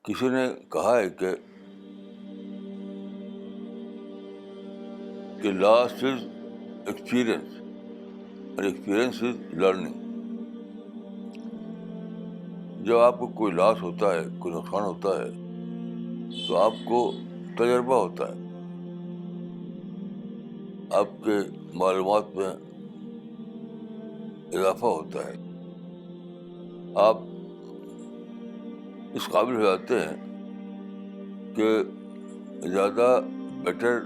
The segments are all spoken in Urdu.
کسی نے کہا ہے کہ لاس از ایکسپیرئنس اور ایکسپیرئنس از لرننگ. جب آپ کو کوئی لاس ہوتا ہے, کوئی نقصان ہوتا ہے, تو آپ کو تجربہ ہوتا ہے, آپ کے معلومات میں اضافہ ہوتا ہے, آپ اس قابل ہو جاتے ہیں کہ زیادہ بیٹر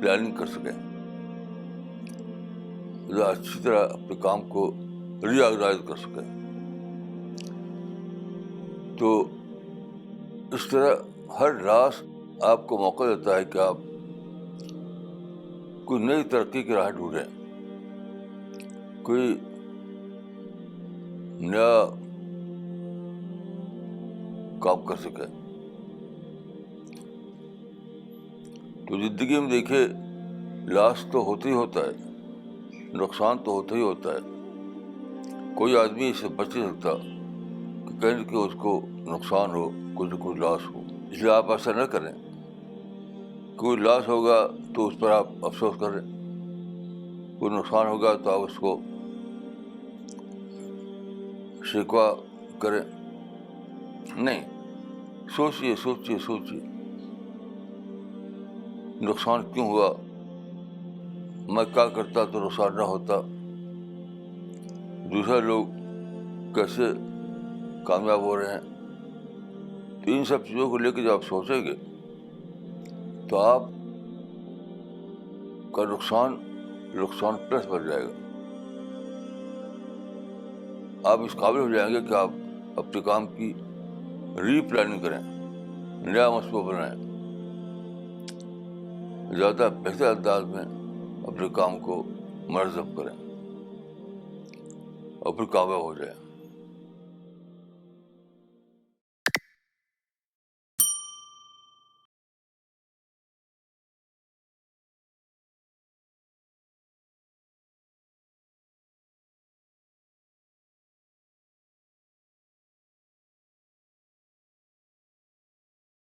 پلاننگ کر سکیں, زیادہ اچھی طرح اپنے کام کو ری آرگنائز کر سکیں. تو اس طرح ہر لاس آپ کو موقع دیتا ہے کہ آپ کوئی نئی ترقی کی راہ ڈھونڈیں, کوئی نیا کام کر سکیں. تو زندگی میں دیکھیے, لاس تو ہوتا ہی ہوتا ہے, نقصان تو ہوتا ہی ہوتا ہے. کوئی آدمی اس سے بچ نہیں سکتا کہ کہیں کہ اس کو نقصان ہو, کچھ نہ کچھ لاس ہو. اس لیے آپ ایسا نہ کریں. کوئی لاس ہوگا تو اس پر آپ افسوس کریں, کوئی نقصان ہوگا تو آپ اس کو شکوہ کریں. نہیں, سوچیے سوچیے سوچیے, نقصان کیوں ہوا, میں کیا کرتا تو نقصان نہ ہوتا, دوسرے لوگ کیسے کامیاب ہو رہے ہیں. تو ان سب چیزوں کو لے کے جب آپ سوچیں گے تو آپ کا نقصان پلس بن جائے گا. آپ اس قابل ہو جائیں گے کہ آپ اپنے کام کی ری پلاننگ کریں, نیا منصوبہ بنائیں, زیادہ بہتر انداز میں اپنے کام کو منظم کریں اور پھر کامیاب ہو جائیں.